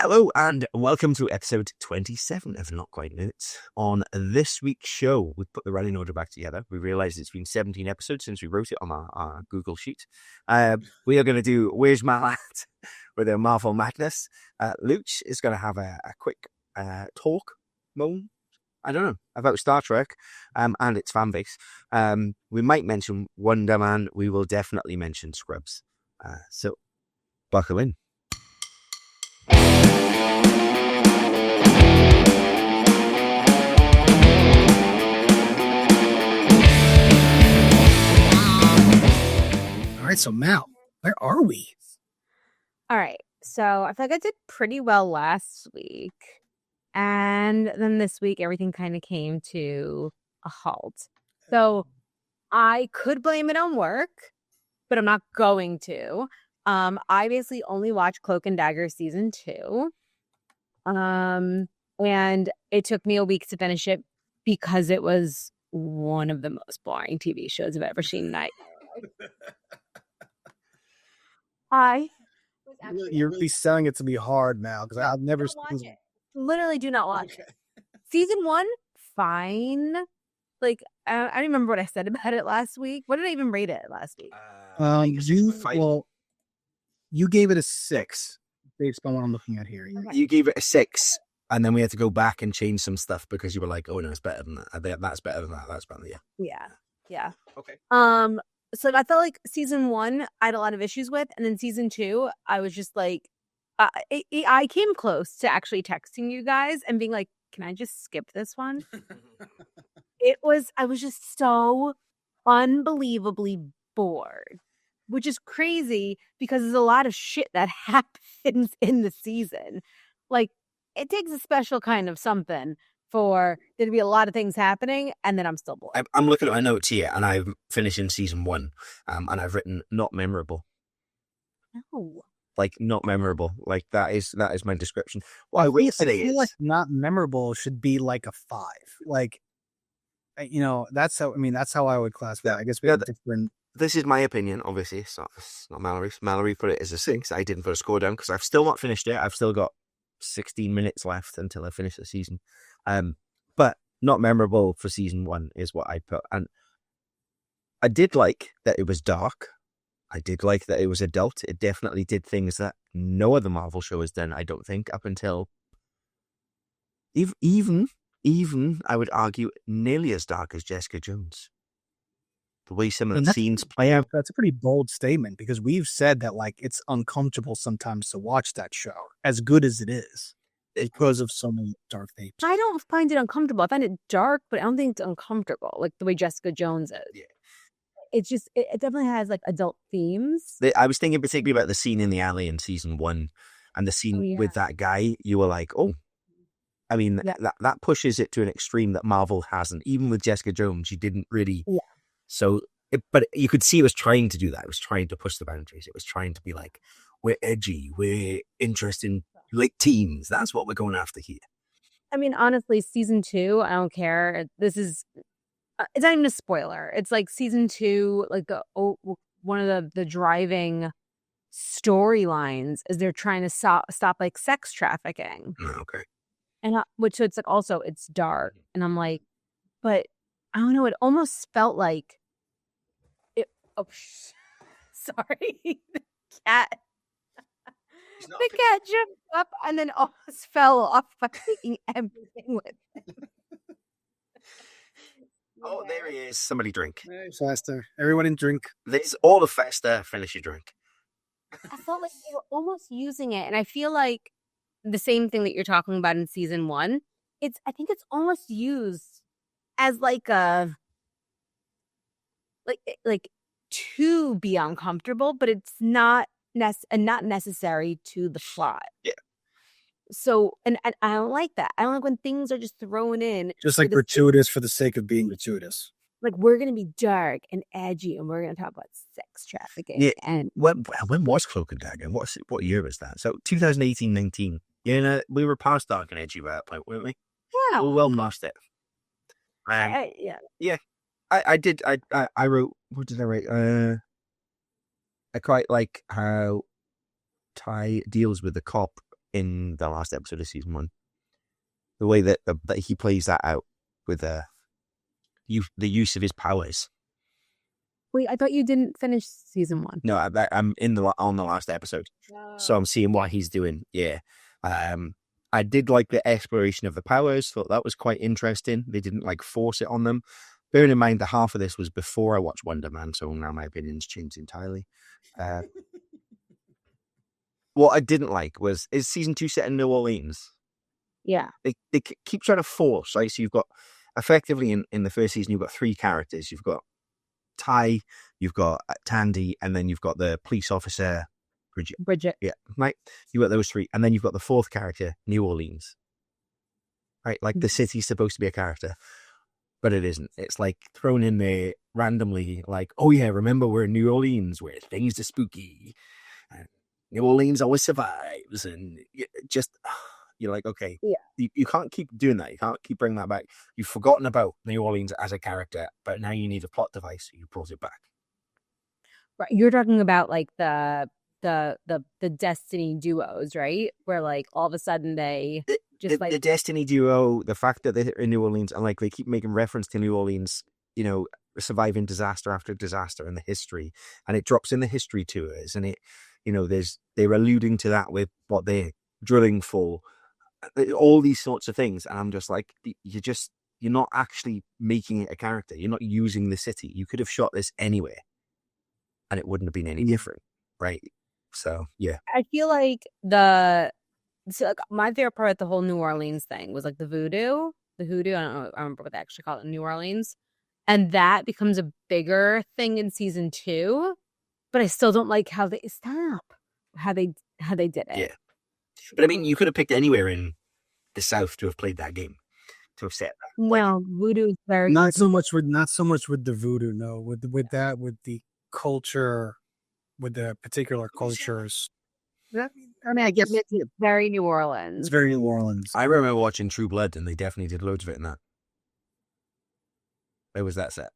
Hello and welcome to episode 27 of Not Quite Nerds. On this week's show, we put the running order back together. We realised it's been 17 episodes since we wrote it on our Google Sheet. We are going to do Where's My Lad with a Marvel Madness. Luch is going to have a quick talk moment, I don't know, about Star Trek and its fan base. We might mention Wonder Man. We will definitely mention Scrubs. So, buckle in. All right, so Mal, where are we? All right, so I feel like I did pretty well last week. And then this week, everything kind of came to a halt. So I could blame it on work, but I'm not going to. I basically only watched Cloak and Dagger season 2. And it took me a week to finish it because it was one of the most boring TV shows I've ever seen. You're really selling it to be hard, Mal, because I've never seen it. Literally do not watch it. Season 1, fine. Like, I don't remember what I said about it last week. What did I even rate it last week? You gave it a 6 based on what I'm looking at here. Okay. You gave it a 6, and then we had to go back and change some stuff because you were like, "Oh no, it's better than that. That's better than that. That's better than that." Yeah. Okay. So I felt like season 1 I had a lot of issues with, and then season 2 I was just like, I came close to actually texting you guys and being like, "Can I just skip this one?" I was just so unbelievably bored, which is crazy because there's a lot of shit that happens in the season. Like, it takes a special kind of something for there to be a lot of things happening, and then I'm still bored. I'm looking at my notes here, and I'm finishing season 1, and I've written not memorable. No. Like, not memorable. Like, that is my description. Well, I feel like not memorable should be like a 5. Like, that's how I would classify. I guess we have different. This is my opinion, obviously. It's not Mallory's. Mallory put it as a 6. I didn't put a score down because I've still not finished it. I've still got 16 minutes left until I finish the season. But not memorable for season 1 is what I put. And I did like that it was dark. I did like that it was adult. It definitely did things that no other Marvel show has done, I don't think, up until even I would argue nearly as dark as Jessica Jones. The way some of the scenes play out. That's a pretty bold statement because we've said that like it's uncomfortable sometimes to watch that show, as good as it is, because of so many dark themes. I don't find it uncomfortable. I find it dark, but I don't think it's uncomfortable like the way Jessica Jones is. Yeah. It's just, it definitely has like adult themes. I was thinking particularly about the scene in the alley in season 1 and the scene with that guy. You were like, oh, I mean, that pushes it to an extreme that Marvel hasn't. Even with Jessica Jones, you didn't really. Yeah. So, but you could see it was trying to do that. It was trying to push the boundaries. It was trying to be like, we're edgy. We're interested in like teens. That's what we're going after here. I mean, honestly, season 2, I don't care. This is, it's not even a spoiler. It's like season 2, like one of the driving storylines is they're trying to stop like sex trafficking. Okay. And so it's like also it's dark, and I'm like, but I don't know. It almost felt like it. Oh, sorry, the cat. The cat jumped up and then almost fell off by taking everything with it. Oh, there he is. Somebody drink. Hey, Fester. Everyone drink. There's all the Fester. Finish your drink. I felt like they were almost using it, and I feel like the same thing that you're talking about in season 1. I think it's almost used as like a like to be uncomfortable, but it's not necessary to the plot. Yeah. So, and I don't like that. I don't like when things are just thrown in. Just like gratuitous for the sake of being gratuitous. Like, we're going to be dark and edgy, and we're going to talk about sex trafficking. Yeah. And when was Cloak and Dagger? What year was that? So 2018-19. Yeah, we were past dark and edgy by that point, weren't we? Yeah. We're well past it. Yeah. I wrote. What did I write? I quite like how Ty deals with the cop in the last episode of season 1. The way that he plays that out with the use of his powers. Wait, I thought you didn't finish season 1. No, I'm on the last episode, so I'm seeing what he's doing. Yeah, I did like the exploration of the powers. Thought that was quite interesting. They didn't like force it on them. Bearing in mind that half of this was before I watched Wonder Man, so now my opinion's changed entirely. What I didn't like is season 2 set in New Orleans. Yeah. They keep trying to force, right? So you've got, effectively in the first season, you've got 3 characters. You've got Ty, you've got Tandy, and then you've got the police officer, Bridget. Yeah, right. You've got those 3. And then you've got the 4th character, New Orleans. Right? Like the city's supposed to be a character, but it isn't. It's like thrown in there randomly, like, oh yeah, remember we're in New Orleans where things are spooky. New Orleans always survives, and just you're like, okay, yeah, you can't keep doing that. You can't keep bringing that back. You've forgotten about New Orleans as a character, but now you need a plot device, so you brought it back. Right, you're talking about like the Destiny duos, right? Where like all of a sudden they just the Destiny duo, the fact that they're in New Orleans and like they keep making reference to New Orleans, you know, surviving disaster after disaster in the history, and it drops in the history tours, and it. You know, they're alluding to that with what they're drilling for, all these sorts of things. And I'm just like, you're not actually making it a character. You're not using the city. You could have shot this anywhere and it wouldn't have been any different. Right. So, yeah. I feel like my favorite part of the whole New Orleans thing was like the hoodoo. I don't know. I remember what they actually call it in New Orleans. And that becomes a bigger thing in season 2. But I still don't like how they did it. Yeah, but I mean, you could have picked anywhere in the South to have played that game, to have set that. Well, voodoo is very not so much with the voodoo. No, with the culture, with the particular cultures. I mean, I guess it's very New Orleans. It's very New Orleans. I remember watching True Blood, and they definitely did loads of it in that. Where was that set?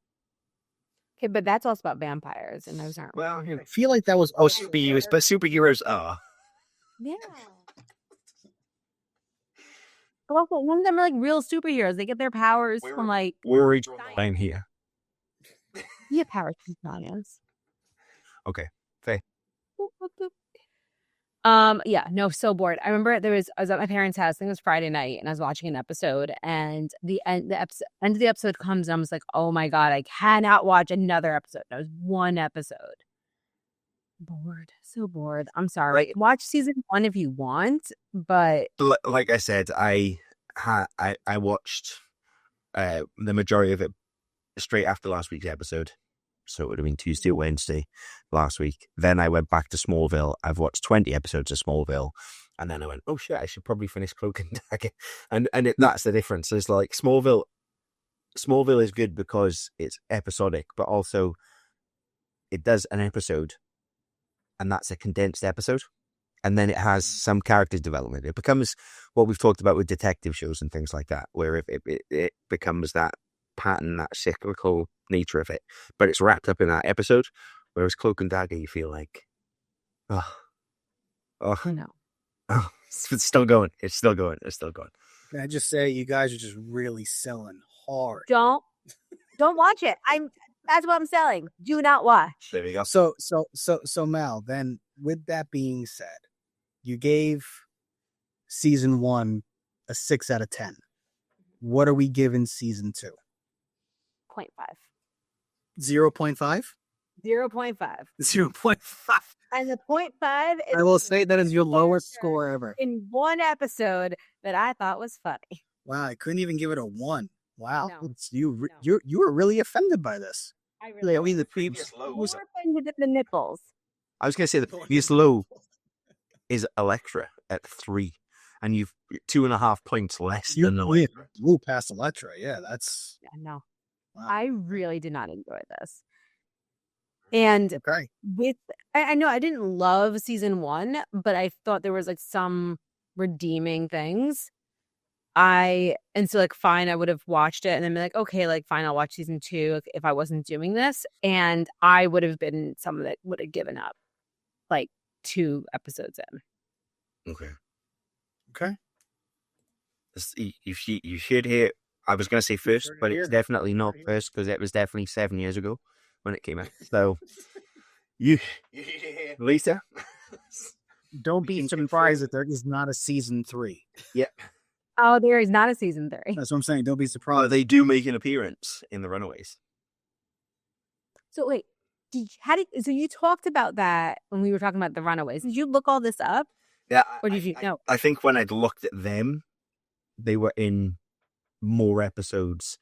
Okay, but that's also about vampires, and those aren't. Well, I feel like that was superheroes, but superheroes are. Yeah. Well, one of them are like real superheroes. They get their powers from like. Where are you drawing here? Yeah, powers from science. Okay, fair. Yeah, no, so bored. I remember I was at my parents' house. I think it was Friday night, and I was watching an episode, and the end of the episode comes, and I was like, "Oh my god, I cannot watch another episode." And it was one episode. Bored, so bored. I'm sorry. Right. Watch season 1 if you want, but like I said, I watched the majority of it straight after last week's episode. So it would have been Tuesday or Wednesday last week. Then I went back to Smallville. I've watched 20 episodes of Smallville. And then I went, oh shit, I should probably finish Cloak and Dagger. And that's the difference. It's like Smallville is good because it's episodic, but also it does an episode. And that's a condensed episode. And then it has some character development. It becomes what we've talked about with detective shows and things like that, where if it becomes that pattern, that cyclical nature of it, but it's wrapped up in that episode. Whereas Cloak and Dagger, you feel like, no, it's still going. It's still going. Can I just say, you guys are just really selling hard. Don't watch it. That's what I'm selling. Do not watch. There we go. So Mal, then with that being said, you gave season 1 a 6 out of 10. What are we giving season 2? 0.5. 0.5? 0.5. 0.5. And the 0.5 is I will say that is your lowest score ever. In one episode that I thought was funny. Wow, I couldn't even give it a 1. Wow. No. You were really offended by this. I really the previous low was... More offended at the nipples. I was going to say the previous low is Elektra at 3. And you've 2.5 points less than the You past Elektra. Yeah, that's... Yeah, no. Wow. I really did not enjoy this. And okay. I know I didn't love season 1, but I thought there was like some redeeming things. And so like, fine, I would have watched it and then be like, okay, like fine, I'll watch season 2 if I wasn't doing this. And I would have been someone that would have given up like 2 episodes in. Okay. Okay. You should hear. I was going to say first, heard it but here. it's definitely not first because it was definitely 7 years ago when it came out. So you Lisa. Don't We be can surprised confirm. that there is not a season 3. Yeah. Oh, there is not a season 3. That's what I'm saying. Don't be But surprised. they do make an appearance in The Runaways. So wait, so you talked about that when we were talking about the Runaways. Did you look all this up? Yeah. Or did you know? I think when I'd looked at them, they were in more episodes.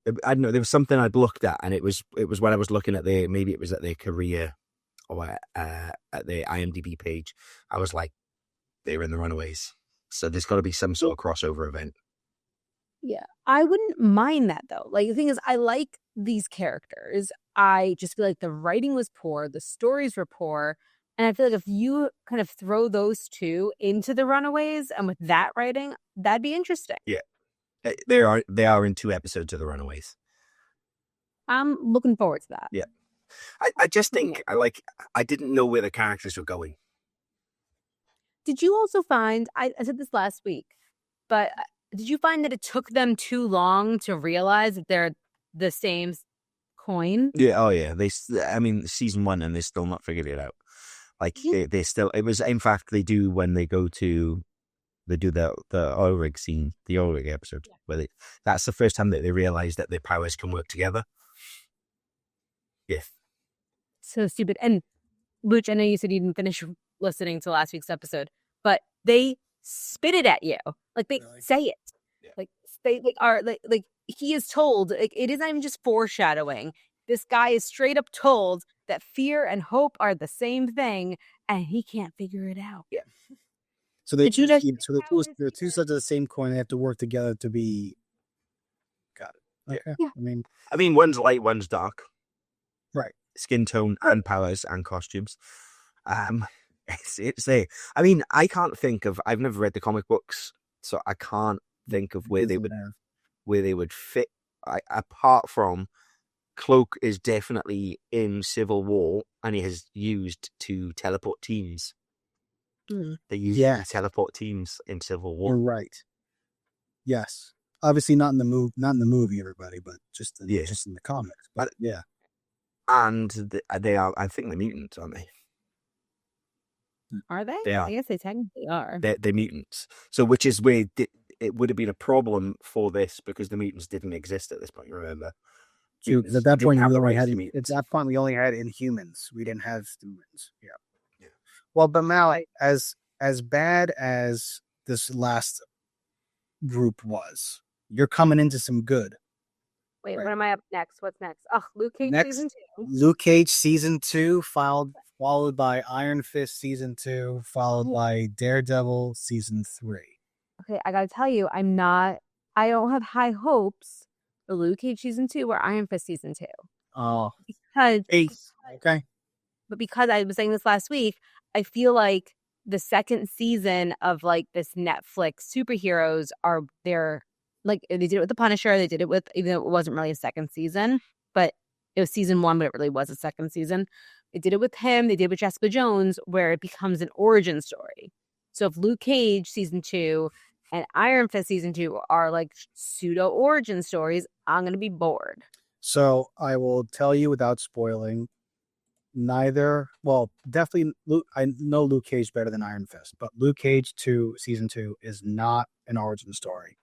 I don't know. There was something I'd looked at, and it was when I was looking at maybe it was at their career or at the IMDb page. I was like, they were in The Runaways, so there's got to be some sort of crossover event. Yeah, I wouldn't mind that though. Like the thing is, I like these characters. I just feel like the writing was poor, the stories were poor, and I feel like if you kind of throw those two into the Runaways and with that writing, that'd be interesting. Yeah, they are in 2 episodes of The Runaways. I'm looking forward to that. Yeah, I just think I didn't know where the characters were going. Did you also find? I said this last week, but did you find that it took them too long to realize that they're the same coin? Yeah. Oh, yeah. I mean, season 1, and they're still not figured it out. Like they still. It was, in fact, they do when they go to. They do the oil rig scene, the oil rig episode, where that's the first time that they realize that their powers can work together. Yeah. So stupid. And Luch, I know you said you didn't finish listening to last week's episode, but they spit it at you. Like they say it. Yeah. Like they are like he is told. Like, it isn't even just foreshadowing. This guy is straight up told that fear and hope are the same thing, and he can't figure it out. Yeah. So they're two sides of the same coin. They have to work together to be. Got it. Okay. Yeah. I mean, one's light, one's dark. Right. Skin tone and powers and costumes. It's a. I mean, I can't think of. I've never read the comic books, so I can't think of where they would fit. Apart from Cloak is definitely in Civil War, and he has used to teleport teams. They use to teleport teams in Civil War. You're right. Yes, obviously not in the movie, everybody, but just in the comics. But yeah, and they are. I think they're mutants, aren't they? Are they? They are. I guess they technically are. They're mutants. So, which is where it would have been a problem for this because the mutants didn't exist at this point. Remember? At that point, we only had Inhumans. We didn't have humans. Yeah. Well, but Mal, as bad as this last group was, you're coming into some good. Wait, right? What am I up next? What's next? Oh, Luke Cage season 2. Luke Cage season 2, followed by Iron Fist season 2, followed by Daredevil season 3. Okay, I gotta tell you, I don't have high hopes for Luke Cage season 2 or Iron Fist season 2. Oh, because okay. But because I was saying this last week, I feel like the second season of like this Netflix superheroes they're like, they did it with The Punisher. They did it with, even though it wasn't really a second season, but it was season 1, but it really was a second season. They did it with him. They did it with Jessica Jones, where it becomes an origin story. So if Luke Cage season 2 and Iron Fist season 2 are like pseudo origin stories, I'm going to be bored. So I will tell you without spoiling, definitely I know Luke Cage better than Iron Fist, but Luke Cage season 2 is not an origin story.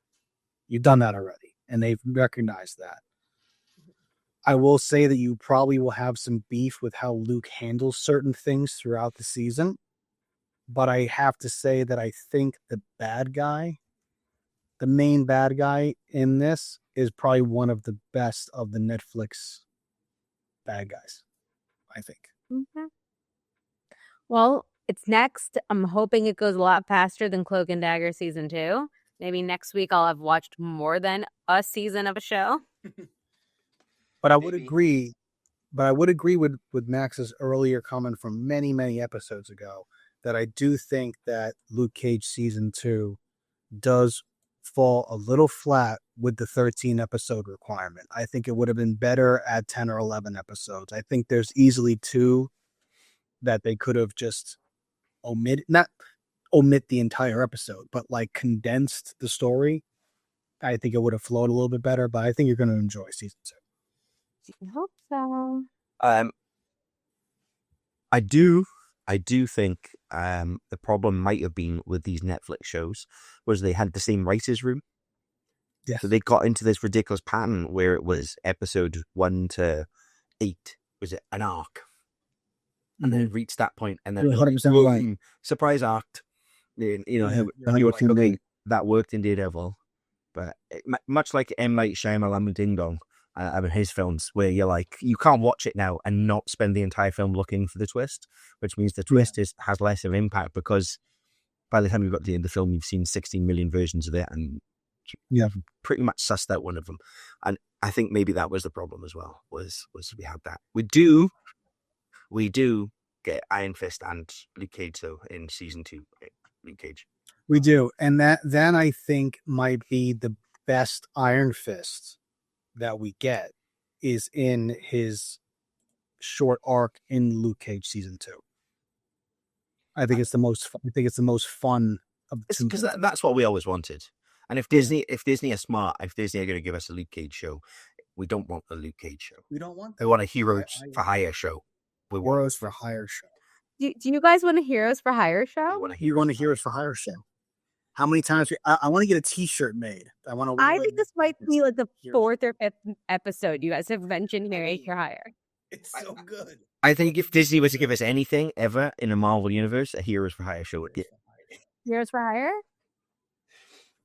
You've done that already, and they've recognized that. I will say that you probably will have some beef with how Luke handles certain things throughout the season, but I have to say that I think the main bad guy in this is probably one of the best of the Netflix bad guys, I think. Mm-hmm. Well, it's next. I'm hoping it goes a lot faster than Cloak and Dagger season 2. Maybe next week I'll have watched more than a season of a show. But I would agree. But I would agree with Max's earlier comment from many, many episodes ago that I do think that Luke Cage season 2 does fall a little flat with the 13 episode requirement. I think it would have been better at 10 or 11 episodes. I think there's easily 2 that they could have just omitted. omit the entire episode, but like condensed the story, I think it would have flowed a little bit better. But I think you're going to enjoy season 2. I hope so. I do think the problem might have been with these Netflix shows was they had the same writers' room. Yeah. So they got into this ridiculous pattern where it was episode 1 to 8 was it an arc, and then it reached that point, and then You're 100% right. boom, surprise arc. You know, Yeah, you were thinking that worked in Daredevil, but much like M. Night Shyamalan Ding Dong. I mean, his films where you're like, you can't watch it now and not spend the entire film looking for the twist, which means the twist has less of impact because by the time you've got to the end of the film, you've seen 16 million versions of it and you've pretty much sussed out one of them. And I think maybe that was the problem as well, was we had that. We do get Iron Fist and Luke Cage, though, in season 2, Luke Cage. We do. And that I think might be the best Iron Fist that we get is in his short arc in Luke Cage season 2. I think it's the most fun of the two. Because that's what we always wanted. And if Disney are smart, if Disney are going to give us a Luke Cage show, we don't want a Luke Cage show. We don't want that. We want a Heroes for Hire show. Heroes for Hire show. Do you guys want a Heroes for Hire show? You want a Heroes for Hire show? How many times? I want to get a T-shirt made. I think this might be like the 4th or 5th episode you guys have mentioned Heroes for Hire. It's so good. I think if Disney was to give us anything ever in a Marvel universe, a Heroes for Hire show would get. Heroes for Hire?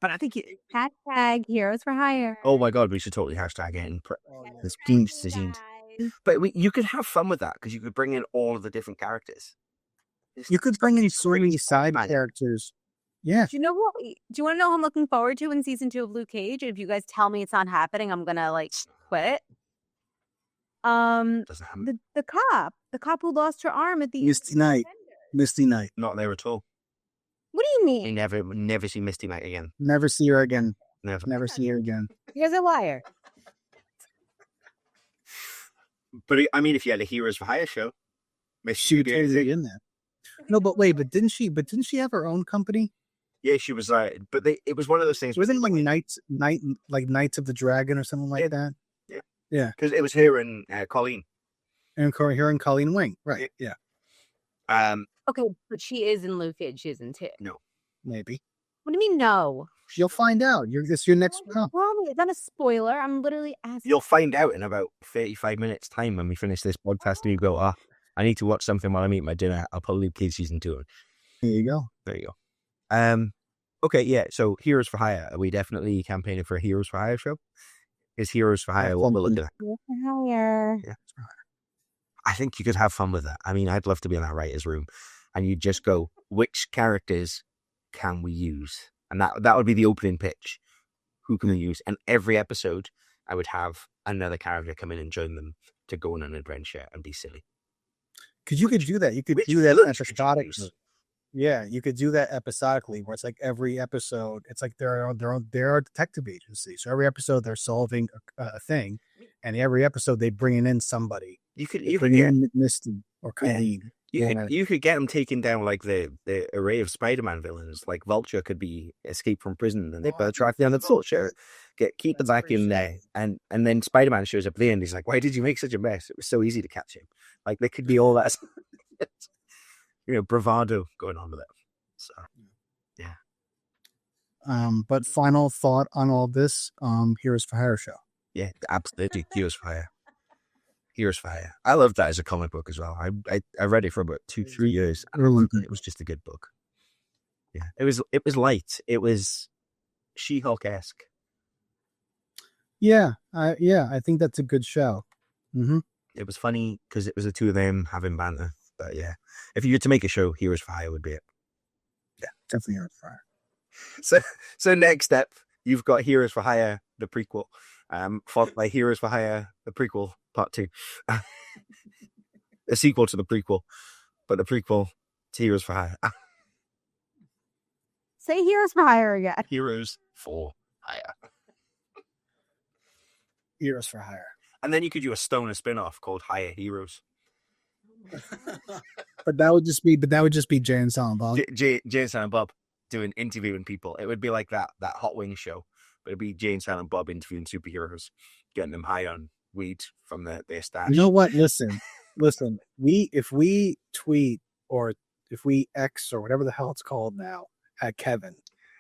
But I think hashtag Heroes for Hire. Oh my God, we should totally hashtag it. This Geeks disease. But you could have fun with that because you could bring in all of the different characters. You could bring in so many side characters. Yeah. Do you know what? Do you want to know who I'm looking forward to in season 2 of Luke Cage? If you guys tell me it's not happening, I'm gonna quit. The cop who lost her arm at the Misty Knight. Not there at all. What do you mean? You never see Misty Knight again. Never see her again. Never see her again. You guys are a liar. But I mean, if you had a Heroes for Hire show, she would totally in there. No, but wait, but didn't she have her own company? Yeah, she was. But it was one of those things. Wasn't it like Knights of the Dragon or something like that? Yeah. Because it was her and Colleen. And her and Colleen Wing, right? Yeah. Okay, but she is in Luke Cage season 2. No, maybe. What do you mean no? You'll find out. This your next round. It's not a spoiler. I'm literally asking. You'll find out in about 35 minutes time when we finish this podcast and you go, I need to watch something while I'm eating my dinner. I'll put Luke Cage season 2 on. There you go. Okay, yeah, so Heroes for Hire. Are we definitely campaigning for a Heroes for Hire show? Is Heroes for Hire what we're looking at? Heroes for Hire. Yeah. I think you could have fun with that. I mean, I'd love to be in that writer's room and you just go, which characters can we use? And that would be the opening pitch. Who can we use? And every episode, I would have another character come in and join them to go on an adventure and be silly. Because you could do that. You could do that episodically. Yeah, you could do that episodically, where it's like every episode, it's like they're a detective agency. So every episode they're solving a thing, and every episode they bring in somebody. You could bring in Misty or Colleen. You could get them taking down like the array of Spider-Man villains. Like Vulture could be escaped from prison, and they better track down the Vulture, keep them back in there, and then Spider-Man shows up at the end. He's like, "Why did you make such a mess? It was so easy to catch him." Like there could be all that, bravado going on with it. So, yeah. But final thought on all this, Heroes for Hire show. Yeah, absolutely, Heroes for Hire. Heroes for Hire. I loved that as a comic book as well. I read it for about 2-3 years. It was just a good book. Yeah, it was light. It was She-Hulk-esque. Yeah, I think that's a good show. Mm-hmm. It was funny because it was the two of them having banter. But yeah, if you were to make a show, Heroes for Hire would be it. Yeah, definitely Heroes for Hire. So next step, you've got Heroes for Hire, the prequel, followed by Heroes for Hire, the prequel, part 2. A sequel to the prequel, but the prequel to Heroes for Hire. Say Heroes for Hire again. Heroes for Hire. Heroes for Hire. And then you could do a stoner spin-off called Hire Heroes. But that would just be Jay and Silent Bob. Jay and Silent Bob interviewing people. It would be like that Hot Wings show, but it'd be Jay and Silent Bob interviewing superheroes, getting them high on weed from their stash. You know what? Listen. If we tweet or if we X or whatever the hell it's called now at Kevin,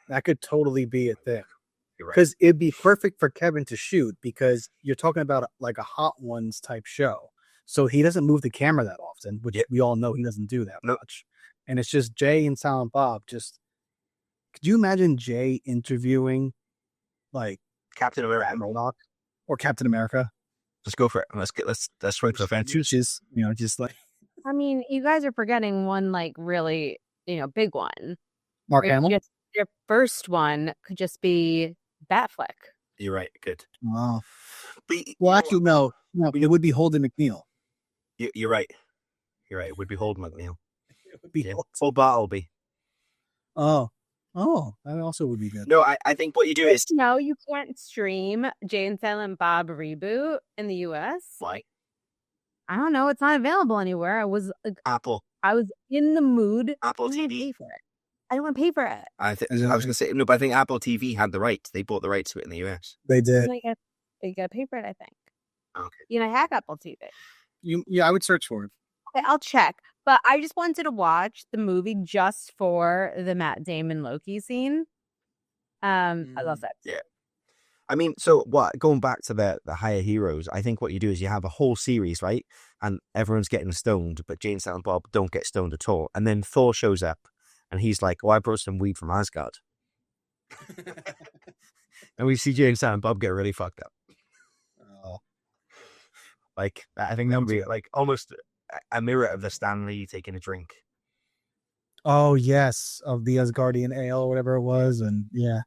that could totally be a thing. Because it'd be perfect for Kevin to shoot because you're talking about like a Hot Ones type show. So he doesn't move the camera that often, which we all know he doesn't do that much. And it's just Jay and Silent Bob. Just could you imagine Jay interviewing like Captain America or Captain America? Let's go for it. Let's try for fantasy. Just just like. I mean, you guys are forgetting one like really big one. Mark Hamill. Your first one could just be Batfleck. You're right. Good. Wow. Well, actually, no. It would be Holden McNeil. You're right. You're right. It would be Holden McNeil. It would be Full Bartleby. Oh, that also would be good. No, I think what you do is no, you can't stream Jay and Silent Bob reboot in the U.S. Why? I don't know. It's not available anywhere. I was in the mood. Apple TV. Pay for it. I don't want to pay for it. I was going to say no, but I think Apple TV had the rights. They bought the rights to it in the US. They did. You got to pay for it. I think. Okay. I hack Apple TV. I would search for it. Okay, I'll check. But I just wanted to watch the movie just for the Matt Damon Loki scene. I love that. Yeah. I mean, so what? Going back to the higher heroes, I think what you do is you have a whole series, right? And everyone's getting stoned, but Jay and Silent Bob don't get stoned at all. And then Thor shows up, and he's like, "Oh, I brought some weed from Asgard." And we see Jay and Silent Bob get really fucked up. Oh. Like, I think that would be like almost a mirror of the Stan Lee taking a drink. Oh, yes. Of the Asgardian ale or whatever it was. And yeah.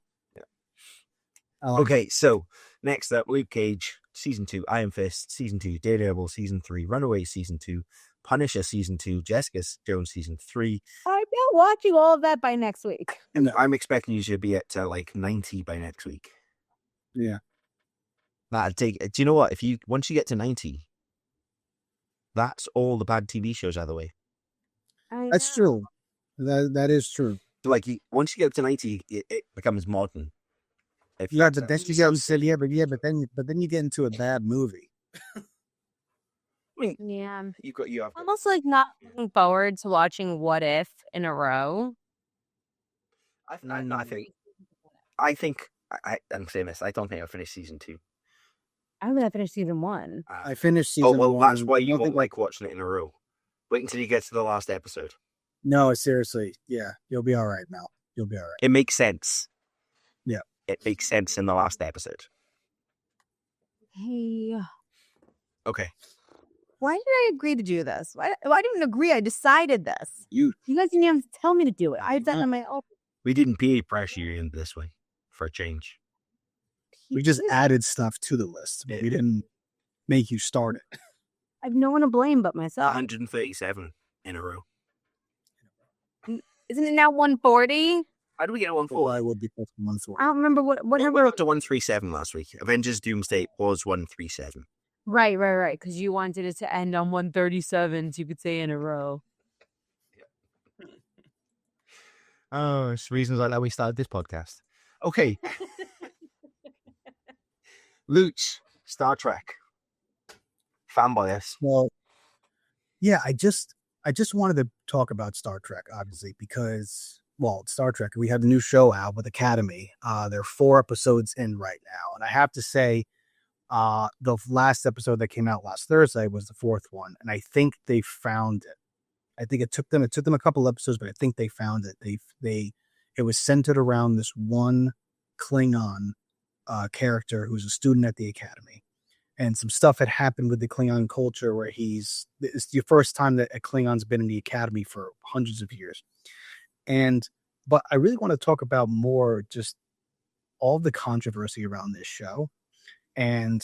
Okay, so next up, Luke Cage, Season 2, Iron Fist, Season 2, Daredevil, Season 3, Runaway, Season 2, Punisher, Season 2, Jessica Jones, Season 3. I'm not watching all of that by next week. And I'm expecting you to be at like 90 by next week. Yeah. That'd take. Do you know what? Once you get to 90, that's all the bad TV shows out of the way. That's true. That is true. So like, once you get to 90, it becomes modern. Then you get into a bad movie. I mean, yeah, you have almost like not looking forward to watching What If in a row. I'm saying this. I don't think I'll finish Season 2. I don't think I finished Season 1. I finished Season 1. Oh, well, that's why you don't like watching it in a row. Wait until you get to the last episode. No, seriously. Yeah, you'll be all right, Mel. You'll be all right. It makes sense. Yeah. It makes sense in the last episode. Hey. Okay. Why did I agree to do this? Why didn't I agree? I decided this. You guys didn't even tell me to do it. I've done it on my own. We didn't peer pressure you in this way for a change. We just added stuff to the list. But we didn't make you start it. I have no one to blame but myself. 137 in a row. Isn't it now 140? How do we get a 140? Well, I would be close to 140. I don't remember what we were up to 137 last week. Avengers Doomsday was 137. Right. Because you wanted it to end on 137, so you could say in a row. Oh, it's reasons like that we started this podcast. Okay. Luch, Star Trek. Fanboy. Well, yeah, I just wanted to talk about Star Trek, obviously, because, well, Star Trek, we have the new show out with Academy. There are 4 episodes in right now. And I have to say, the last episode that came out last Thursday was the 4th one. And I think they found it. I think it took them a couple episodes, but I think they found it. It was centered around this one Klingon character who's a student at the Academy. And some stuff had happened with the Klingon culture where it's the first time that a Klingon's been in the Academy for hundreds of years. But I really want to talk about more just all the controversy around this show. And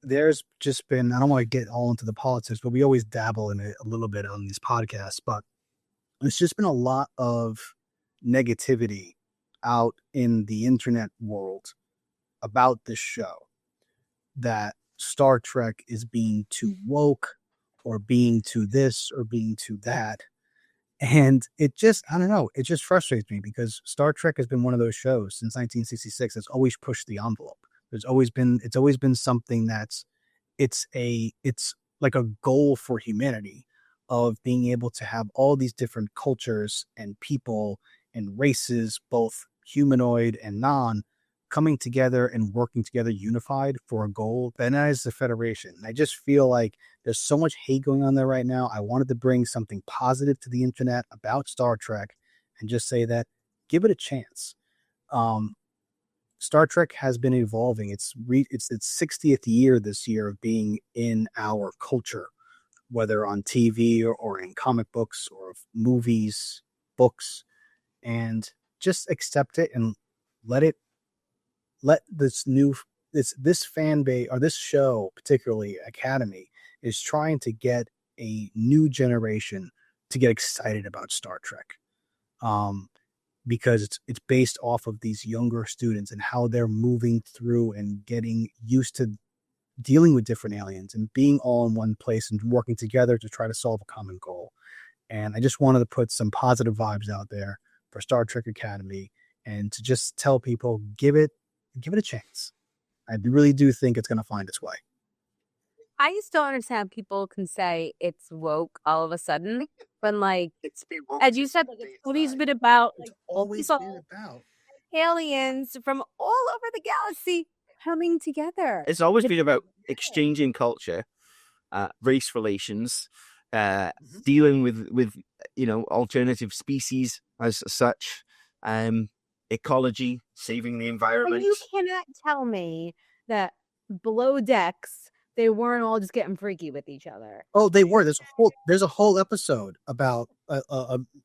there's just been, I don't want to get all into the politics, but we always dabble in it a little bit on these podcasts, but there's just been a lot of negativity out in the internet world about this show, that Star Trek is being too woke, or being too this or being too that. And it just, I don't know, it just frustrates me because Star Trek has been one of those shows since 1966 that's always pushed the envelope. It's always been something that's it's like a goal for humanity of being able to have all these different cultures and people and races, both humanoid and non, coming together and working together unified for a goal. That is the Federation. And I just feel like there's so much hate going on there right now. I wanted to bring something positive to the internet about Star Trek and just say that give it a chance. Star Trek has been evolving. It's its 60th year this year of being in our culture, whether on TV or in comic books or movies, books, and just accept it and let this fan base or this show, particularly Academy, is trying to get a new generation to get excited about Star Trek. Because it's based off of these younger students and how they're moving through and getting used to dealing with different aliens and being all in one place and working together to try to solve a common goal. And I just wanted to put some positive vibes out there for Star Trek Academy and to just tell people, give it a chance. I really do think it's going to find its way. I just don't understand how people can say it's woke all of a sudden when, like, as you said, like, it's always been about aliens from all over the galaxy coming together. It's always been about exchanging culture, race relations, dealing with alternative species as such, ecology, saving the environment. But you cannot tell me that below decks they weren't all just getting freaky with each other. Oh, they were. There's a whole episode about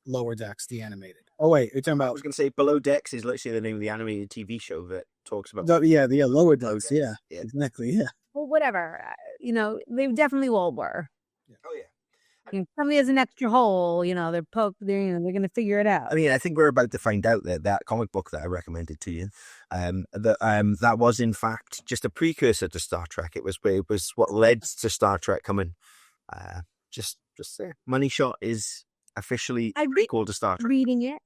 Lower Decks, the animated. Oh wait, you're talking about? I was going to say Below Decks is literally the name of the animated TV show that talks about. Lower Decks. Yeah, exactly. Yeah. Well, whatever. They definitely all were. Yeah. Oh yeah. Somebody has an extra hole, they're going to figure it out. I mean, I think we're about to find out that comic book that I recommended to you, that was in fact just a precursor to Star Trek. It was what led to Star Trek coming. Just there. Money Shot is officially prequel to Star Trek. Reading it.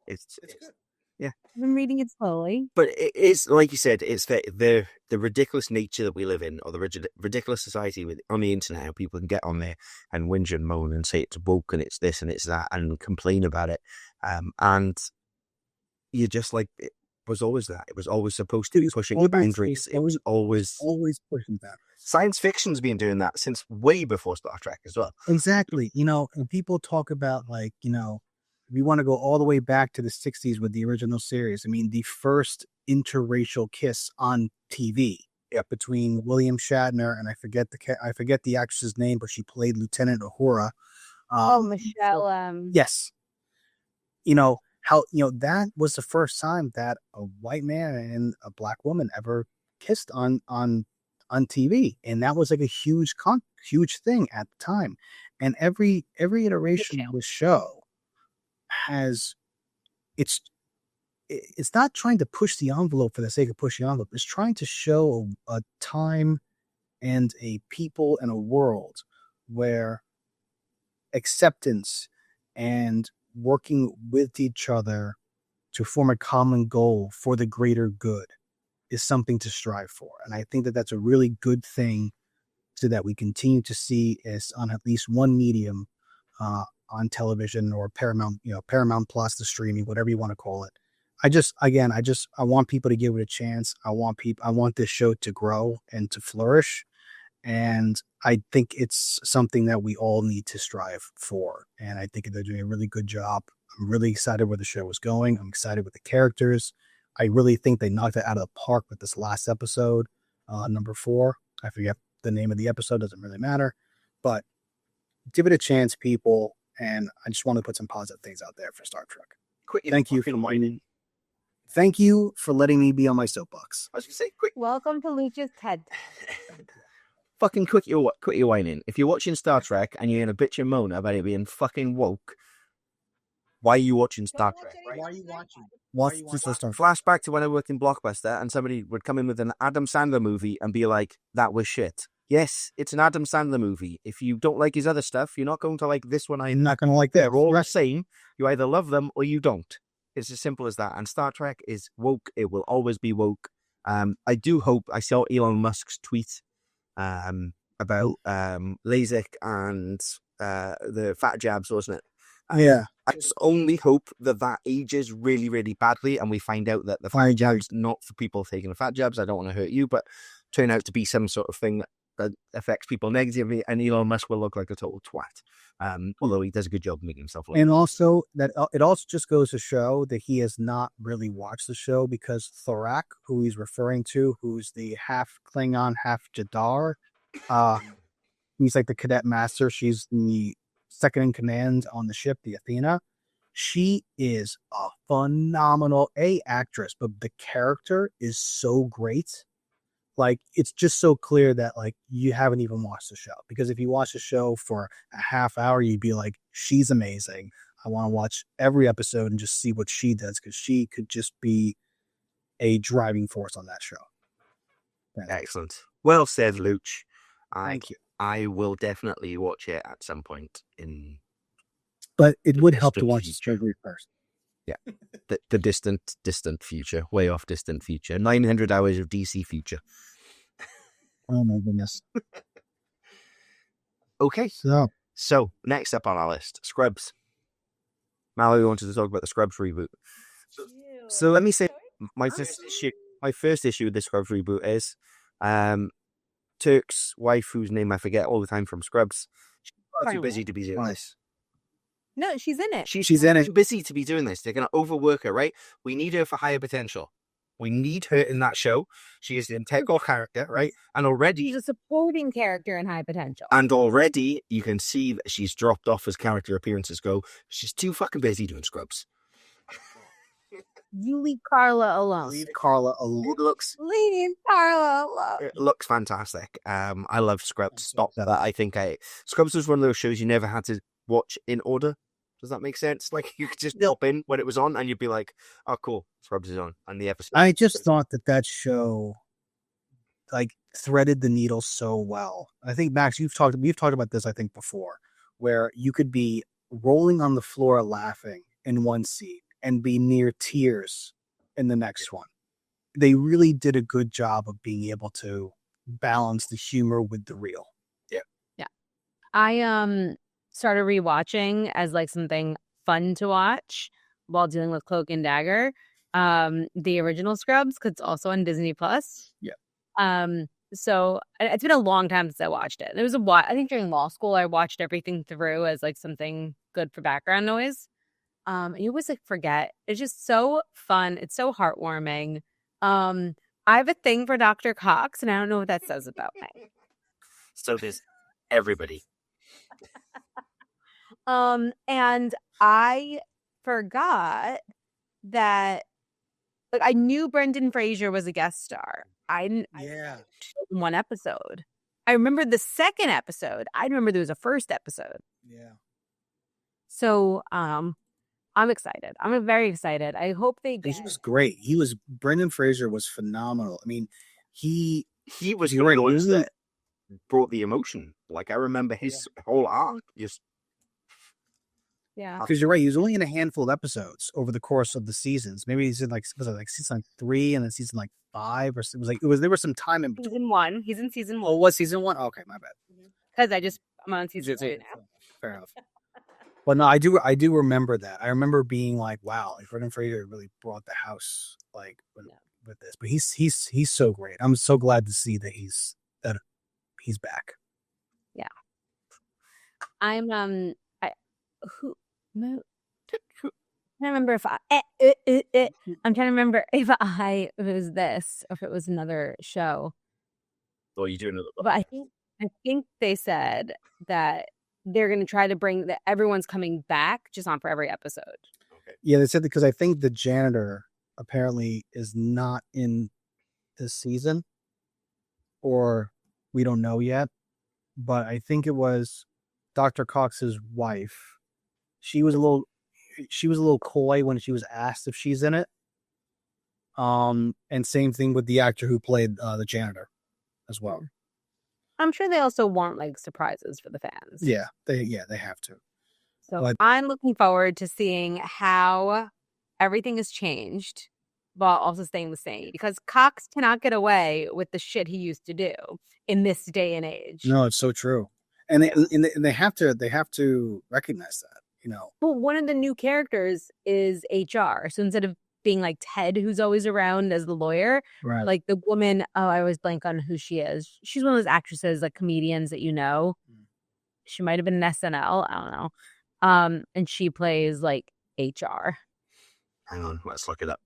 It's good. Yeah. I've been reading it slowly. But it is, like you said, it's the ridiculous nature that we live in, or the ridiculous society on the internet, how people can get on there and whinge and moan and say it's woke and it's this and it's that and complain about it. And you're just like, it was always that. It was always supposed to be pushing boundaries. It was always pushing that. Science fiction's been doing that since way before Star Trek as well. Exactly. And people talk about, like, we want to go all the way back to the 60s with the original series. I mean, the first interracial kiss on TV between William Shatner and I forget the actress's name, but she played Lieutenant Uhura. Michelle. Yes. That was the first time that a white man and a black woman ever kissed on TV, and that was like a huge thing at the time. And every iteration of the show it's not trying to push the envelope for the sake of pushing the envelope. It's trying to show a time and a people and a world where acceptance and working with each other to form a common goal for the greater good is something to strive for. And I think that that's a really good thing, so that we continue to see is on at least one medium, on television or Paramount Plus, the streaming, whatever you want to call it. I want people to give it a chance. I want this show to grow and to flourish. And I think it's something that we all need to strive for. And I think they're doing a really good job. I'm really excited where the show is going. I'm excited with the characters. I really think they knocked it out of the park with this last episode, number 4. I forget the name of the episode. Doesn't really matter. But give it a chance, people. And I just want to put some positive things out there for Star Trek. Thank you for letting me be on my soapbox. I was going to say, quick. Welcome to Lucha's TED. Fucking quit your whining. If you're watching Star Trek and you're in a bitch and moan about it being fucking woke, why are you watching Star Trek? Why are you watching? Flashback to when I worked in Blockbuster and somebody would come in with an Adam Sandler movie and be like, that was shit. Yes, it's an Adam Sandler movie. If you don't like his other stuff, you're not going to like this one. I'm not going to like that. They're all the same. You either love them or you don't. It's as simple as that. And Star Trek is woke. It will always be woke. I do hope, I saw Elon Musk's tweet about LASIK and the fat jabs, wasn't it? Yeah. I just only hope that ages really, really badly, and we find out that the fat jab's not for people taking the fat jabs. I don't want to hurt you, but turn out to be some sort of thing that affects people negatively, and Elon Musk will look like a total twat. Although he does a good job of making himself look. And also, that it also just goes to show that he has not really watched the show, because Thorak, who he's referring to, who's the half Klingon, half Jadar, he's like the cadet master. She's the second in command on the ship, the Athena. She is a phenomenal actress, but the character is so great. Like, it's just so clear that, like, you haven't even watched the show. Because if you watch the show for a half hour, you'd be like, she's amazing. I want to watch every episode and just see what she does, because she could just be a driving force on that show. Excellent. Well said, Luch. Thank you. I will definitely watch it at some point in. But it would help to watch the surgery first. Yeah, the distant future, way off distant future. 900 hours of DC future. Oh my goodness. Okay. So next up on our list, Scrubs. Mallory wanted to talk about the Scrubs reboot. So let me say, my first issue with the Scrubs reboot is Turk's wife, whose name I forget all the time from Scrubs. She's too busy to be doing this. No, she's in it. She's in it. Too busy to be doing this. They're going to overwork her, right? We need her for higher potential. We need her in that show. She is an integral character, right? And already... she's a supporting character in High Potential. And already you can see that she's dropped off as character appearances go. She's too fucking busy doing Scrubs. You leave Carla alone. Leave Carla alone. Leave Carla alone. It looks fantastic. I love Scrubs. Stop that. I think Scrubs was one of those shows you never had to watch in order. Does that make sense? Like, you could just pop in when it was on and you'd be like, oh, cool, Scrubs is on. And the episode. I just thought that show, like, threaded the needle so well. I think, Max, we've talked about this, I think, before, where you could be rolling on the floor laughing in one scene and be near tears in the next one. They really did a good job of being able to balance the humor with the real. Yeah. Yeah. I started rewatching as like something fun to watch while dealing with Cloak and Dagger. The original Scrubs, because it's also on Disney Plus. Yeah. So it's been a long time since I watched it. There was a while, I think during law school, I watched everything through as like something good for background noise. You always like forget. It's just so fun. It's so heartwarming. I have a thing for Dr. Cox, and I don't know what that says about me. So does everybody. And I forgot that, like, I knew Brendan Fraser was a guest star. I one episode. I remember the second episode. I remember there was a first episode. Yeah. So, I'm excited. I'm very excited. I hope they get... He was great. Brendan Fraser was phenomenal. I mean, he was the one that brought the emotion. Like, I remember his whole arc just... Yeah. Because you're right, he was only in a handful of episodes over the course of the seasons. Maybe he's in season 3 and then season 5, or there was some time in between. Season 1. He's in season 1. Oh, was season 1? Okay, my bad. Because I'm on season 2 now. Fair enough. But no, I do remember that. I remember being like, wow, like Brendan Fraser really brought the house with this. But he's so great. I'm so glad to see that he's back. Yeah. I'm trying to remember if I'm trying to remember if it was this or if it was another show. Or you do another one. But I think they said that they're going to try to bring that everyone's coming back just on for every episode. Okay. Yeah, they said because I think the janitor apparently is not in this season, or we don't know yet. But I think it was Dr. Cox's wife. She was a little coy when she was asked if she's in it. And same thing with the actor who played the janitor as well. I'm sure they also want like surprises for the fans. Yeah, they have to. So But- I'm looking forward to seeing how everything has changed while also staying the same, because Cox cannot get away with the shit he used to do in this day and age. No, it's so true. And they have to recognize that, you know. Well, one of the new characters is HR. So instead of being like Ted, who's always around as the lawyer, Right. like the woman, I always blank on who she is. She's one of those actresses, like comedians that you know. She might have been in SNL. I don't know. And she plays like HR. Hang on, let's look it up.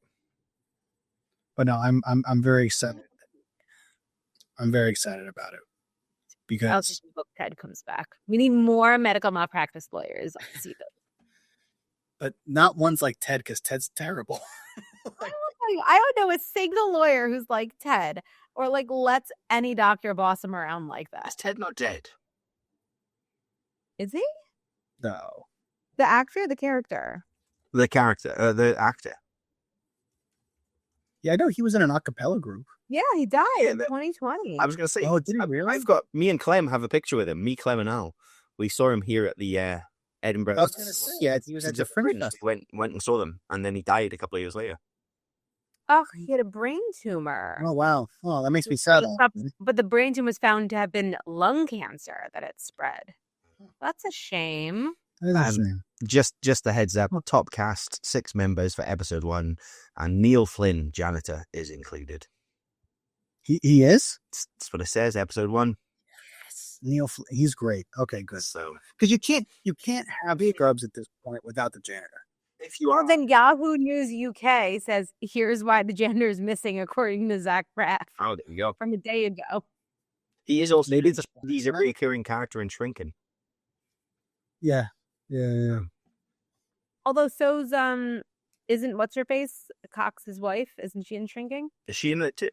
But no, I'm very excited. I'm very excited about it I because also hope Ted comes back. We need more medical malpractice lawyers on CW. but not ones like Ted, because Ted's terrible. I don't know a single lawyer who's like Ted or like lets any doctor boss him around like Is that. Ted not dead? Is he? No. The actor or the character? The the actor. Yeah, I know he was in an a cappella group. Yeah, he died Yeah, in 2020. I was going to say, Oh, did he really? I've got, me and Clem have a picture with him, me, Clem and Al. We saw him here at the Edinburgh. I was going to say, yeah, he was at the Fringe Festival. Went and saw them, and then he died a couple of years later. Oh, he had a brain tumor. Oh, wow. Oh, that makes me sad. But the brain tumor was found to have been lung cancer that had spread. That's a shame. That is a shame. Just a heads up, top cast, 6 members for episode 1, and Neil Flynn, janitor, is included. He is? That's what it says, episode 1. Yes. He's great. Okay, good. So, Because you can't have Scrubs at this point without the janitor. if you Well, are, then Yahoo News UK says, here's why the janitor is missing, according to Zach Braff oh, there you go. from a day ago. He is also, Maybe he's a recurring character in Shrinking. Yeah. Yeah. Although so's isn't what's her face Cox's wife? Isn't she in Shrinking? Is she in it too?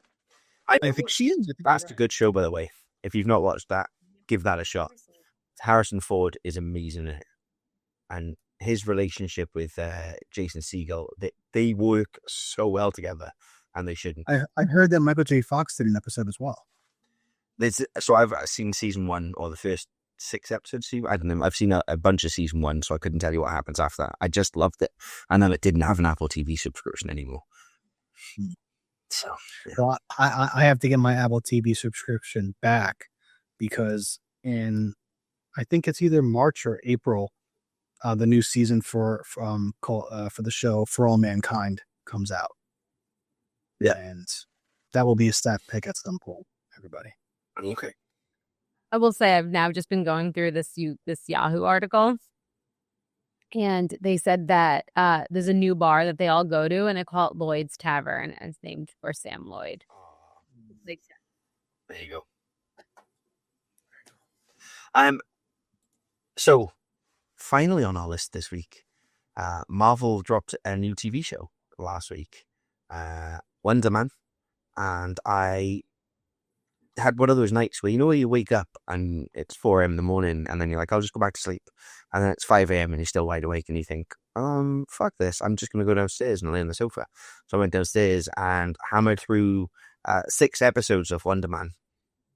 I think she is. That's a good show, by the way. If you've not watched that, give that a shot. Harrison Ford is amazing in it. And his relationship with Jason Segel, they work so well together, and they shouldn't. I heard that Michael J. Fox did an episode as well. So I've seen season 1 or the first 6 episodes. I don't know. I've seen a bunch of season 1, so I couldn't tell you what happens after that. I just loved it. And then it didn't have an Apple TV subscription anymore. So, yeah. So I have to get my Apple TV subscription back because I think it's either March or April, the new season for the show For All Mankind comes out. Yeah. And that will be a stat pick at some point, everybody. Okay. I will say I've now just been going through this Yahoo article, and they said that there's a new bar that they all go to, and they call it Lloyd's Tavern, and it's named for Sam Lloyd. There you go. So finally on our list this week, Marvel dropped a new TV show last week, Wonder Man, and I had one of those nights where, you know, where you wake up and it's 4 a.m. in the morning, and then you're like, I'll just go back to sleep, and then it's 5 a.m. and you're still wide awake, and you think, fuck this, I'm just gonna go downstairs and lay on the sofa. So I went downstairs and hammered through 6 episodes of Wonder Man,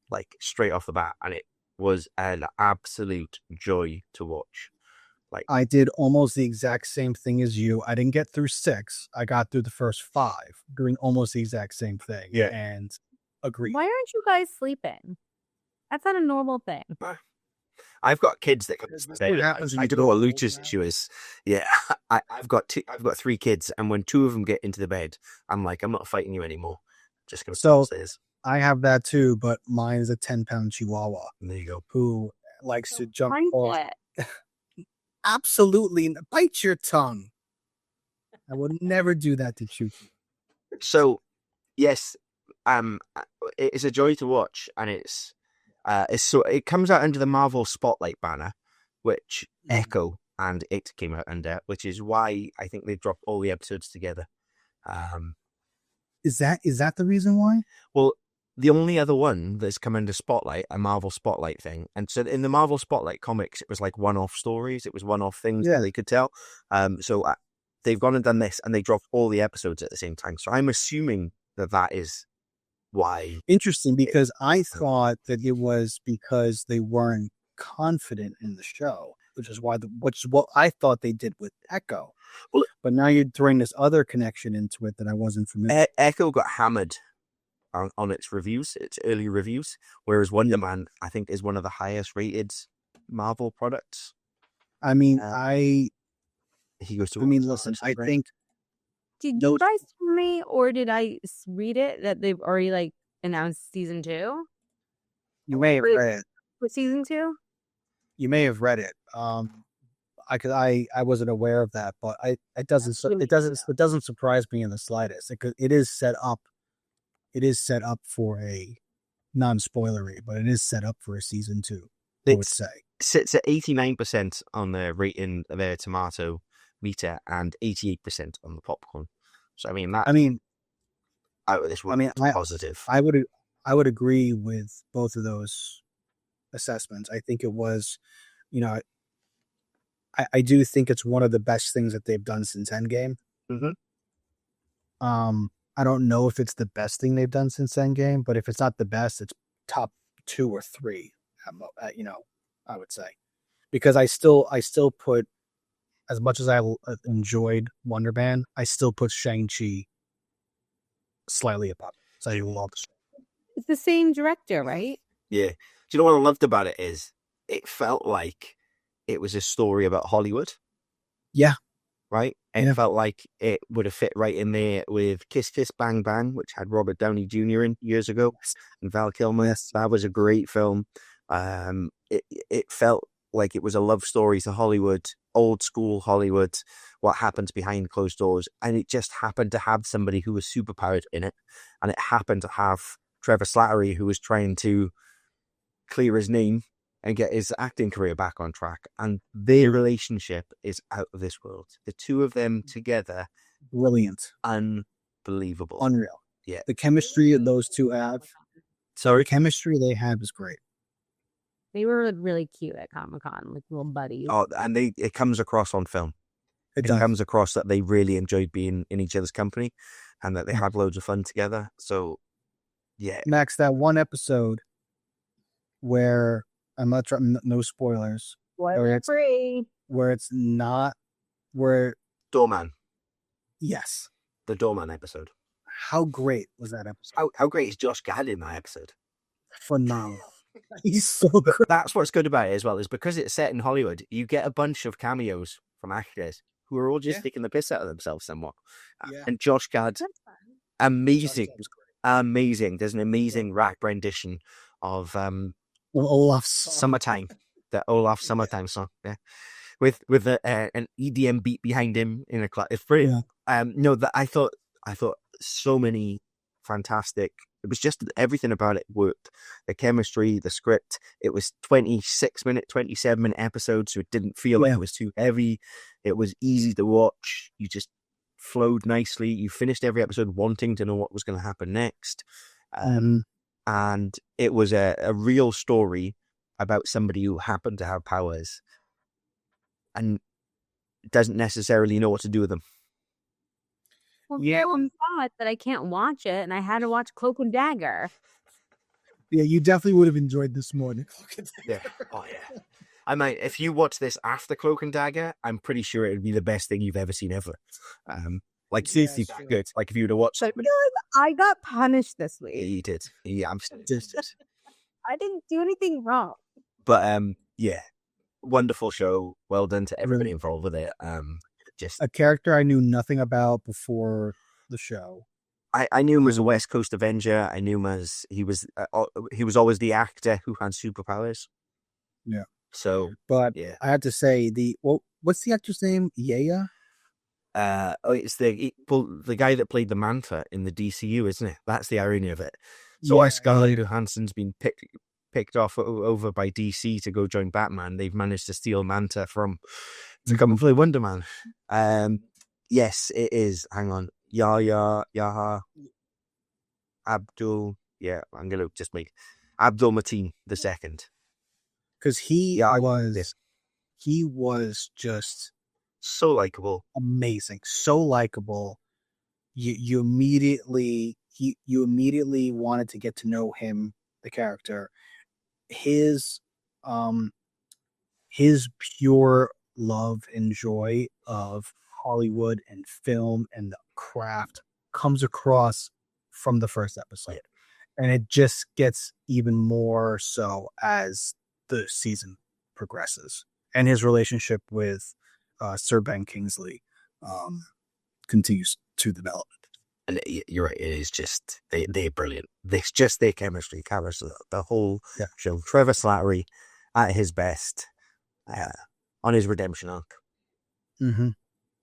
like straight off the bat, and it was an absolute joy to watch. Like, I did almost the exact same thing as you. I didn't get through 6. I got through the first 5, doing almost the exact same thing. Yeah. And agree. Why aren't you guys sleeping? That's not a normal thing. I've got kids that come to That's bed. what happens when I you don't go know what old Lucha's now. issue is. Yeah, I've got 3 kids, and when 2 of them get into the bed, I'm like, I'm not fighting you anymore. Just gonna So- downstairs. I have that too, but mine is a 10-pound Chihuahua And there you go. who likes to jump Find off. it. Absolutely. Bite your tongue. I would never do that to you. So, yes, it is a joy to watch, and it's so it comes out under the Marvel Spotlight banner, which Echo and It came out under, which is why I think they dropped all the episodes together. Is that the reason why? Well, the only other one that's come under Spotlight, a Marvel Spotlight thing, and so in the Marvel Spotlight comics, it was like one-off stories, it was one-off things that they could tell. So they've gone and done this, and they dropped all the episodes at the same time. So I'm assuming that is why. Interesting, because I thought that it was because they weren't confident in the show, which is what I thought they did with Echo. Well, but now you're throwing this other connection into it that I wasn't familiar. Echo got hammered on its reviews, its early reviews, whereas Wonder Man, I think, is one of the highest rated Marvel products. I mean, he goes to. I mean, listen, I think. Did you guys tell me, or did I read it that they've already like announced season 2? You may have read it. For season 2? You may have read it. I wasn't aware of that, but it doesn't surprise me in the slightest. It is set up. It is set up for a non-spoilery, but it is set up for a season 2. I would say sits at 89% on the rating, their tomato meter, and 88% on the popcorn. So I mean out of this world, positive. I would agree with both of those assessments. I think it was, I do think it's one of the best things that they've done since Endgame. Mm-hmm. I don't know if it's the best thing they've done since Endgame, but if it's not the best, it's top 2 or 3. I would say, because I still put, as much as I enjoyed Wonder Man, I still put Shang-Chi slightly above. So you love it's the same director, right? Yeah. Do you know what I loved about it is it felt like it was a story about Hollywood. Yeah. Right? It felt like it would have fit right in there with Kiss Kiss Bang Bang, which had Robert Downey Jr. in years ago, and Val Kilmer. Yes. That was a great film. It felt like it was a love story to Hollywood, old school Hollywood, what happens behind closed doors. And it just happened to have somebody who was superpowered in it. And it happened to have Trevor Slattery, who was trying to clear his name and get his acting career back on track. And their relationship is out of this world. The two of them together. Brilliant. Unbelievable. Unreal. Yeah. The chemistry that those two have. Sorry? The chemistry they have is great. They were really cute at Comic-Con, like little buddies. Oh, and it comes across on film. It comes across that they really enjoyed being in each other's company and that they had loads of fun together. So, yeah. Max, that one episode where, I'm not trying, no spoilers. Spoiler free. Where it's not, where... Doorman. Yes. The Doorman episode. How great was that episode? How great is Josh Gad in that episode? Phenomenal. He's so good. That's what's good about it as well, is because it's set in Hollywood, you get a bunch of cameos from actors who are all just taking the piss out of themselves somewhat. Yeah. And Josh Gad, amazing. Amazing. There's an amazing rap rendition of Olaf's Summertime, the Olaf Summertime song. Yeah. With an EDM beat behind him in a class. It's brilliant. That I thought so many fantastic. It was just everything about it worked. The chemistry, the script. It was 26-minute, 27-minute episodes, so it didn't feel like it was too heavy. It was easy to watch. You just flowed nicely. You finished every episode wanting to know what was going to happen next. And it was a real story about somebody who happened to have powers and doesn't necessarily know what to do with them. Well, I'm sad that I can't watch it, and I had to watch Cloak and Dagger. Yeah, you definitely would have enjoyed this more than Cloak and Dagger. Yeah. Oh, yeah. I mean, if you watch this after Cloak and Dagger, I'm pretty sure it would be the best thing you've ever seen ever. Seriously, good. Like, if you would have watched it. I got punished this week. You did. Yeah, I'm just... I didn't do anything wrong. But, yeah. Wonderful show. Well done to everybody involved with it. Just a character I knew nothing about before the show. I knew him as a West Coast Avenger. I knew him as he was always the actor who had superpowers. Yeah. So, but yeah. I have to say what's the actor's name? Yaya? It's the guy that played the Manta in the DCU, isn't it? That's the irony of it. So Scarlett Johansson's been picked off over by DC to go join Batman. They've managed to steal Manta to come and play Wonder Man. Yes, it is. Hang on. Yaha Abdul. Yeah, I'm going to just make Abdul Mateen II. Because he was just so likable. Amazing. So likable. You immediately, you immediately wanted to get to know him, the character, his pure love and joy of Hollywood and film and the craft comes across from the first episode. And it just gets even more so as the season progresses. And his relationship with Sir Ben Kingsley continues to develop. And you're right, it is just, they're brilliant. It's just their chemistry covers the whole show. Trevor Slattery at his best on his redemption arc. Mm-hmm.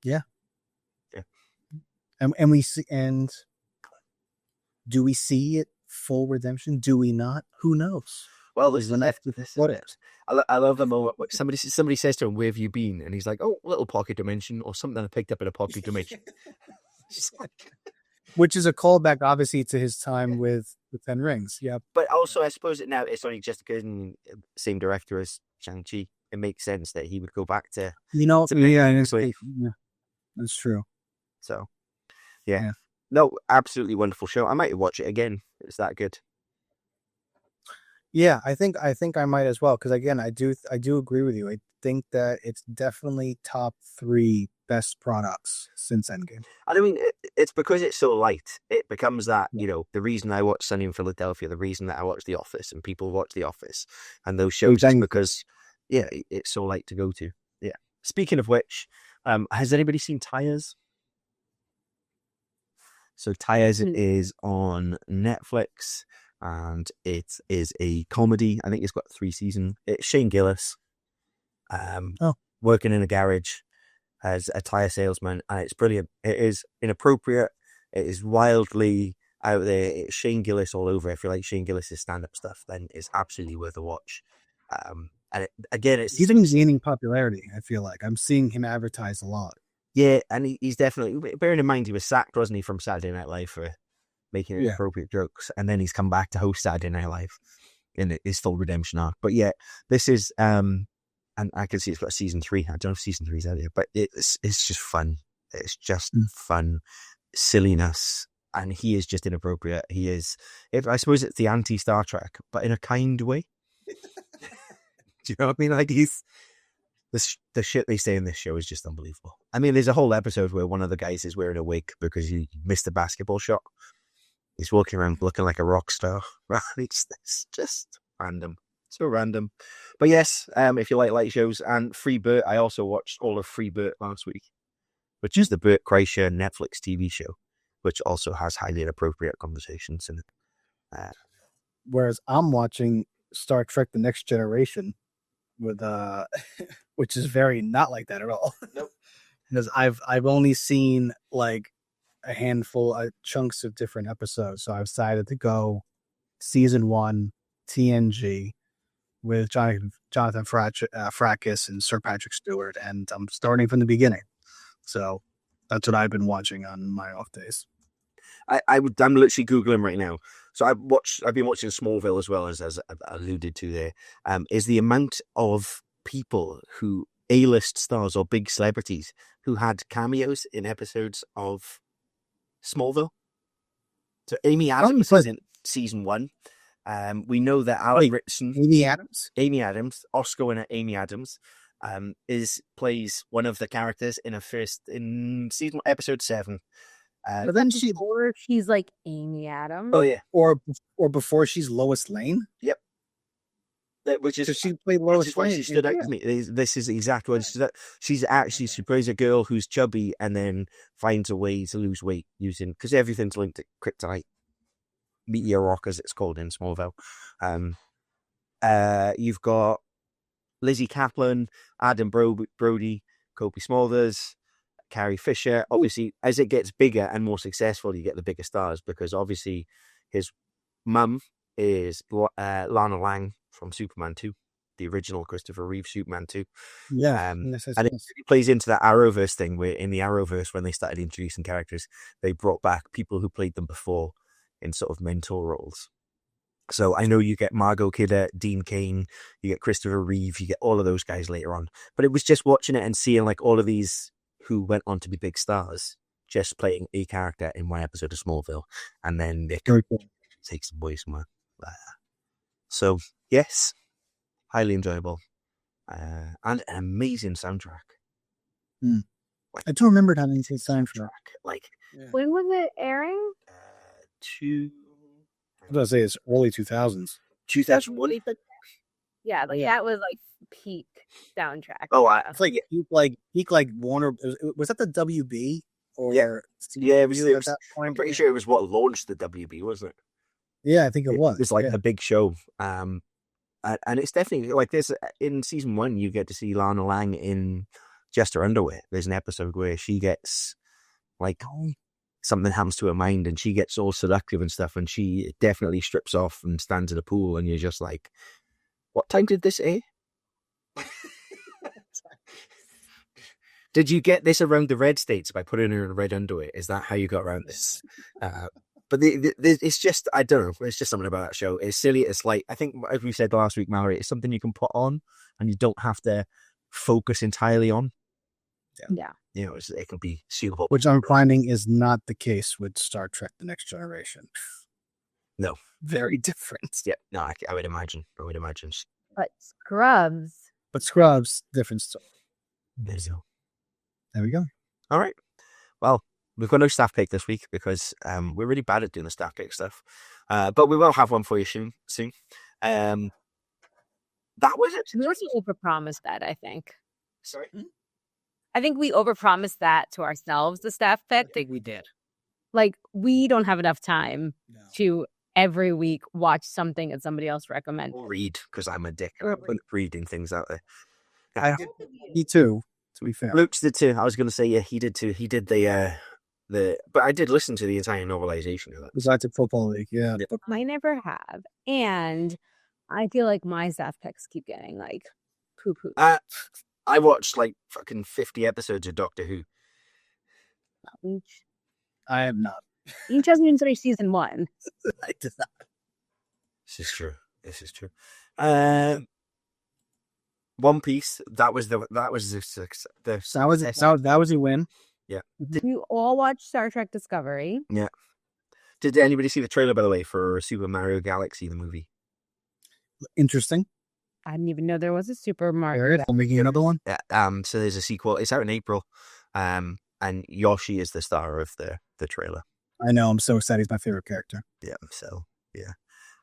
Yeah. Yeah. And we see, and do we see it full redemption? Do we not? Who knows? Well, there's the left of this. What is? I love the moment where somebody says to him, "Where have you been?" And he's like, "Oh, little pocket dimension," or something I picked up in a pocket dimension. Which is a callback, obviously, to his time with the Ten Rings. Yeah. But also, I suppose now it's only just because same director as Shang-Chi. It makes sense that he would go back to that's true. So, yeah. No, absolutely wonderful show. I might watch it again. It's that good. Yeah, I think I might as well, because again, I do agree with you. I think that it's definitely top 3 best products since Endgame. I mean, it's because it's so light. It becomes that, the reason I watch Sunny in Philadelphia, the reason that I watch The Office, and people watch The Office, and those shows, exactly. Because, it's so light to go to. Yeah. Speaking of which, has anybody seen Tires? So Tires is on Netflix, and it is a comedy. I think it's got 3 seasons. It's Shane Gillis, working in a garage as a tire salesman, and it's brilliant. It is inappropriate. It is wildly out there. It's Shane Gillis all over. If you like Shane Gillis' stand-up stuff, then it's absolutely worth a watch. And he's gaining popularity. I feel like I'm seeing him advertised a lot. Yeah, and he's definitely, bearing in mind he was sacked, wasn't he, from Saturday Night Live for making inappropriate jokes, and then he's come back to host Saturday Night Live in his full redemption arc. But yeah, this is, and I can see it's got season 3. I don't know if season 3 is out there, but it's just fun. It's just fun silliness, and he is just inappropriate. He is, I suppose it's the anti-Star Trek, but in a kind way. Do you know what I mean? Like the shit they say in this show is just unbelievable. I mean, there's a whole episode where one of the guys is wearing a wig because he missed a basketball shot. He's walking around looking like a rock star. It's just random. So random. But yes, if you like light shows, and Free Burt, I also watched all of Free Burt last week, which is the Burt Kreischer Netflix TV show, which also has highly inappropriate conversations in it. Whereas I'm watching Star Trek The Next Generation with which is very not like that at all. Nope. Because I've only seen like a handful of chunks of different episodes, so I decided to go season 1 TNG with Jonathan Frakis and Sir Patrick Stewart, and I'm starting from the beginning. So that's what I've been watching on my off days. I'm literally Googling right now. So I've been watching Smallville as well, as I alluded to there. Is the amount of people who A-list stars or big celebrities who had cameos in episodes of Smallville. So Amy Adams is in season 1. We know that Alan Ritchson, Amy Adams, Oscar winner Amy Adams, plays one of the characters in season episode 7. But then she's like Amy Adams. Oh yeah, or before she's Lois Lane. Yep. Which is, so she played Lois Lane. She stood out to me. This is exactly what she stood out. She plays a girl who's chubby and then finds a way to lose weight because everything's linked to kryptonite. Meteor rock, as it's called in Smallville. You've got Lizzie Kaplan, Adam Brody, Kobe Smulders, Carrie Fisher. Obviously, as it gets bigger and more successful, you get the bigger stars, because obviously his mum is Lana Lang from Superman 2, the original Christopher Reeve Superman 2. Yeah. And it plays into that Arrowverse thing, where in the Arrowverse, when they started introducing characters, they brought back people who played them before in sort of mentor roles. So I know you get Margot Kidder, Dean Cain, you get Christopher Reeve, you get all of those guys later on. But it was just watching it and seeing like all of these who went on to be big stars just playing a character in one episode of Smallville, and then they Very cool. take some boys somewhere. So yes, highly enjoyable, and an amazing soundtrack. I don't remember it having any soundtrack. Like When was it airing? I was gonna say it's early 2000s. 2001. Yeah, like Yeah. that was like peak soundtrack. Oh, It's like peak like Warner. Was that the WB or Yeah, it was. at that point? I'm pretty sure it was what launched the WB, wasn't it? Yeah, I think it was. It was like yeah. a big show. And it's definitely like this. In season 1, you get to see Lana Lang in just her underwear. There's an episode where she gets like something happens to her mind, and she gets all seductive and stuff, and she definitely strips off and stands in the pool, and you're just like, what time did this air? Did you get this around the red states by putting her in red underwear? Is that how you got around this? But it's just, I don't know. It's just something about that show. It's silly. It's like, I think, as we said last week, Mallory, it's something you can put on and you don't have to focus entirely on. Yeah. You know, it can be suitable. Which I'm finding is not the case with Star Trek: The Next Generation. No. Very different. Yeah, no, I would imagine. But Scrubs. But Scrubs, different story. There you go. There we go. All right. Well, we've got no staff pick this week because we're really bad at doing the staff pick stuff. But we will have one for you soon. That was it. We also overpromised that, I think. Sorry? I think we overpromised that to ourselves, the staff pick. I think we did. Like, we don't have enough time to every week watch something that somebody else recommends. Or read, because I'm a dick. I'm reading things out there. Me too, to be fair. Luke's did too. I was going to say, yeah, he did too. He did the but I did listen to the entire novelization of that. Besides the football league, yeah. I never have. And I feel like my staff picks keep getting, like, poo-poo. I watched, like, fucking 50 episodes of Doctor Who. Each. I am not. Each hasn't even finished season 1. I did not. This is true. One Piece. That was the success. That was a win. Yeah. You all watch Star Trek Discovery. Yeah. Did anybody see the trailer, by the way, for Super Mario Galaxy, the movie? Interesting. I didn't even know there was a Super Mario. There it is. I'm making another one. Yeah. So there's a sequel. It's out in April. And Yoshi is the star of the trailer. I know. I'm so excited. He's my favorite character. Yeah. So yeah,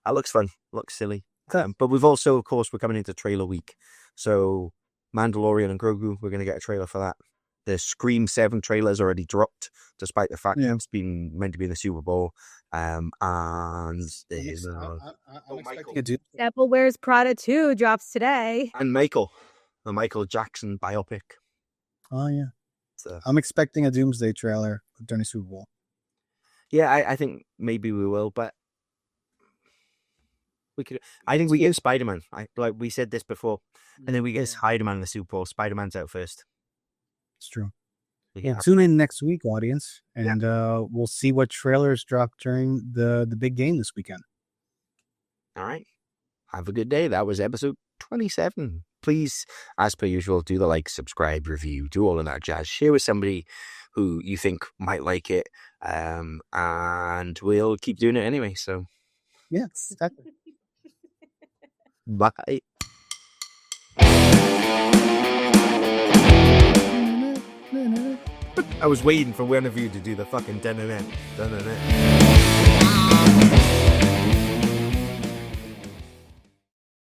that looks fun. Looks silly. But we've also, of course, we're coming into trailer week. So Mandalorian and Grogu, we're going to get a trailer for that. The Scream 7 trailer's already dropped, despite the fact that it's been meant to be in the Super Bowl. And there's Apple Wears Prada 2 drops today. And Michael, the Michael Jackson biopic. Oh, yeah. So, I'm expecting a Doomsday trailer during the Super Bowl. Yeah, I think maybe we will, but we could. I think we get Spider-Man. Like we said this before, and then we get Spider-Man in the Super Bowl. Spider-Man's out first. It's true. Yeah. Well, tune in next week, audience, and we'll see what trailers drop during the big game this weekend. All right. Have a good day. That was episode 27. Please, as per usual, do the like, subscribe, review, do all of that jazz. Share with somebody who you think might like it, and we'll keep doing it anyway. So, yeah, exactly. Bye. I was waiting for one of you to do the fucking dun-dun-dun.